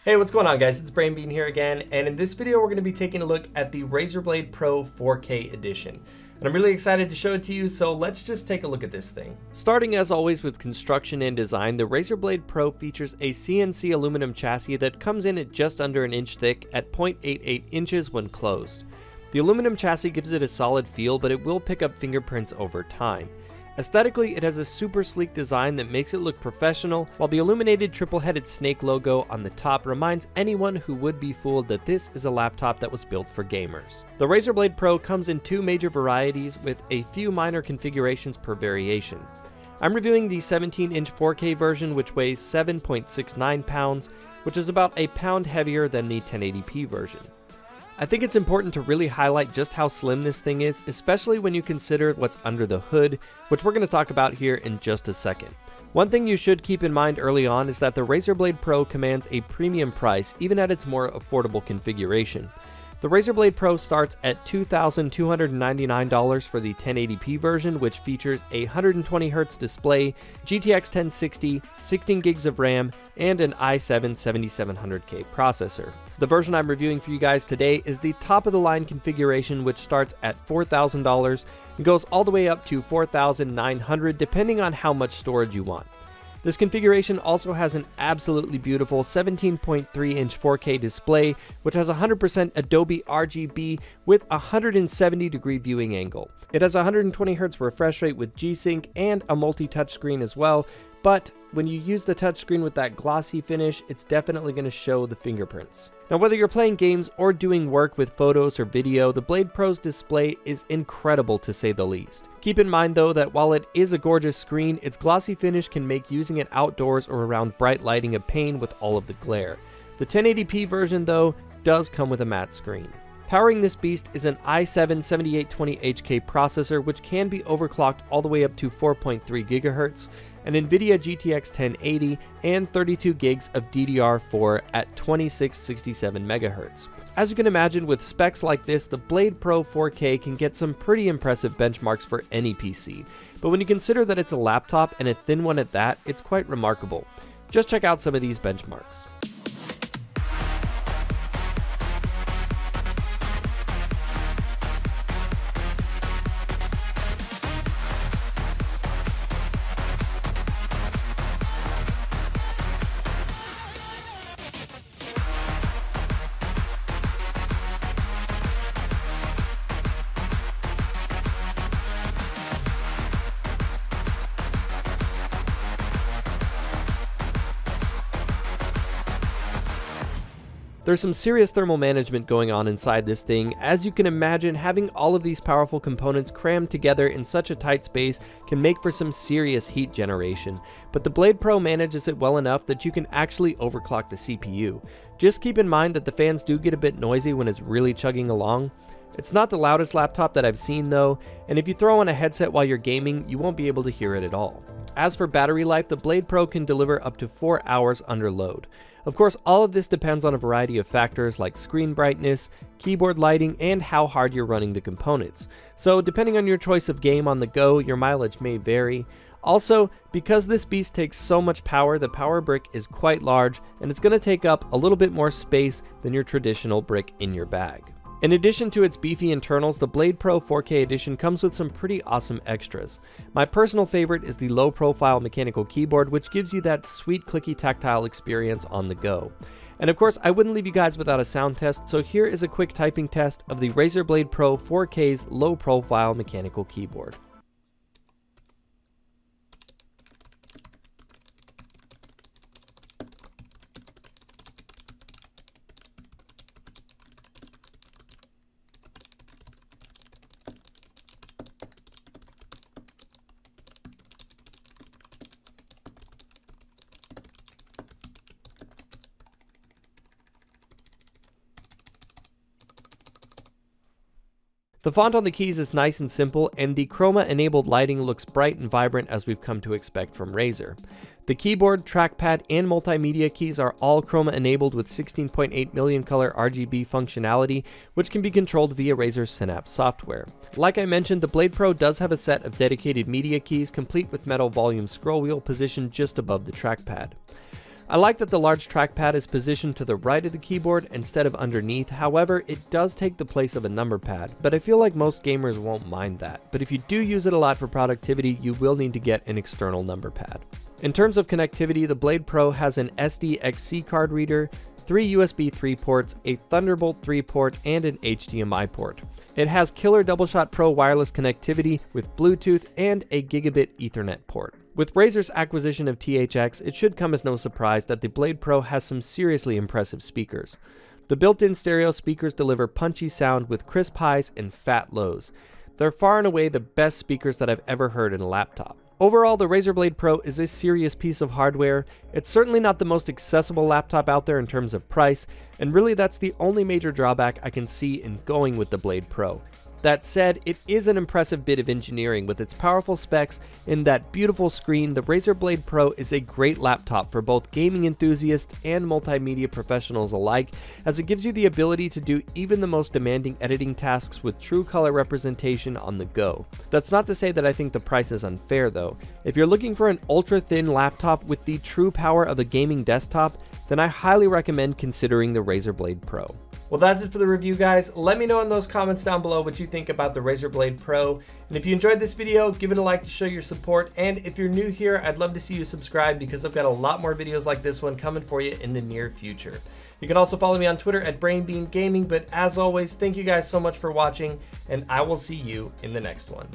Hey, what's going on guys? It's Brainbean here again, and in this video we're going to be taking a look at the Razer Blade Pro 4K edition. And I'm really excited to show it to you, so let's just take a look at this thing. Starting as always with construction and design, the Razer Blade Pro features a CNC aluminum chassis that comes in at just under an inch thick at 0.88 inches when closed. The aluminum chassis gives it a solid feel, but it will pick up fingerprints over time. Aesthetically, it has a super sleek design that makes it look professional, while the illuminated triple-headed snake logo on the top reminds anyone who would be fooled that this is a laptop that was built for gamers. The Razer Blade Pro comes in two major varieties with a few minor configurations per variation. I'm reviewing the 17-inch 4K version, which weighs 7.69 pounds, which is about a pound heavier than the 1080p version. I think it's important to really highlight just how slim this thing is, especially when you consider what's under the hood, which we're going to talk about here in just a second. One thing you should keep in mind early on is that the Razer Blade Pro commands a premium price even at its more affordable configuration. The Razer Blade Pro starts at $2,299 for the 1080p version, which features a 120Hz display, GTX 1060, 16 gigs of RAM, and an i7 7700K processor. The version I'm reviewing for you guys today is the top of the line configuration, which starts at $4,000 and goes all the way up to $4,900 depending on how much storage you want. This configuration also has an absolutely beautiful 17.3-inch 4K display, which has 100% Adobe RGB with a 170-degree viewing angle. It has a 120Hz refresh rate with G-Sync and a multi-touch screen as well, but when you use the touchscreen with that glossy finish, it's definitely going to show the fingerprints. Now, whether you're playing games or doing work with photos or video, the Blade Pro's display is incredible to say the least. Keep in mind though that while it is a gorgeous screen, its glossy finish can make using it outdoors or around bright lighting a pain with all of the glare. The 1080p version though does come with a matte screen. Powering this beast is an i7 7820HK processor, which can be overclocked all the way up to 4.3 GHz, an NVIDIA GTX 1080, and 32 gigs of DDR4 at 2667 MHz. As you can imagine, with specs like this, the Blade Pro 4K can get some pretty impressive benchmarks for any PC. But when you consider that it's a laptop, and a thin one at that, it's quite remarkable. Just check out some of these benchmarks. There's some serious thermal management going on inside this thing. As you can imagine, having all of these powerful components crammed together in such a tight space can make for some serious heat generation, but the Blade Pro manages it well enough that you can actually overclock the CPU. Just keep in mind that the fans do get a bit noisy when it's really chugging along. It's not the loudest laptop that I've seen though, and if you throw on a headset while you're gaming, you won't be able to hear it at all. As for battery life, the Blade Pro can deliver up to 4 hours under load. Of course, all of this depends on a variety of factors like screen brightness, keyboard lighting, and how hard you're running the components. So depending on your choice of game on the go, your mileage may vary. Also, because this beast takes so much power, the power brick is quite large, and it's going to take up a little bit more space than your traditional brick in your bag. In addition to its beefy internals, the Blade Pro 4K edition comes with some pretty awesome extras. My personal favorite is the low-profile mechanical keyboard, which gives you that sweet clicky tactile experience on the go. And of course, I wouldn't leave you guys without a sound test, so here is a quick typing test of the Razer Blade Pro 4K's low-profile mechanical keyboard. The font on the keys is nice and simple, and the chroma-enabled lighting looks bright and vibrant as we've come to expect from Razer. The keyboard, trackpad, and multimedia keys are all chroma-enabled with 16.8 million color RGB functionality, which can be controlled via Razer's Synapse software. Like I mentioned, the Blade Pro does have a set of dedicated media keys, complete with metal volume scroll wheel positioned just above the trackpad. I like that the large trackpad is positioned to the right of the keyboard instead of underneath. However, it does take the place of a number pad, but I feel like most gamers won't mind that. But if you do use it a lot for productivity, you will need to get an external number pad. In terms of connectivity, the Blade Pro has an SD-XC card reader, 3 USB 3 ports, a Thunderbolt 3 port, and an HDMI port. It has killer Doubleshot Pro wireless connectivity with Bluetooth and a gigabit Ethernet port. With Razer's acquisition of THX, it should come as no surprise that the Blade Pro has some seriously impressive speakers. The built-in stereo speakers deliver punchy sound with crisp highs and fat lows. They're far and away the best speakers that I've ever heard in a laptop. Overall, the Razer Blade Pro is a serious piece of hardware. It's certainly not the most accessible laptop out there in terms of price, and really that's the only major drawback I can see in going with the Blade Pro. That said, it is an impressive bit of engineering with its powerful specs and that beautiful screen. The Razer Blade Pro is a great laptop for both gaming enthusiasts and multimedia professionals alike, as it gives you the ability to do even the most demanding editing tasks with true color representation on the go. That's not to say that I think the price is unfair though. If you're looking for an ultra thin laptop with the true power of a gaming desktop, then I highly recommend considering the Razer Blade Pro. Well, that's it for the review, guys. Let me know in those comments down below what you think about the Razer Blade Pro. And if you enjoyed this video, give it a like to show your support. And if you're new here, I'd love to see you subscribe because I've got a lot more videos like this one coming for you in the near future. You can also follow me on Twitter at BrainBeanGaming. But as always, thank you guys so much for watching, and I will see you in the next one.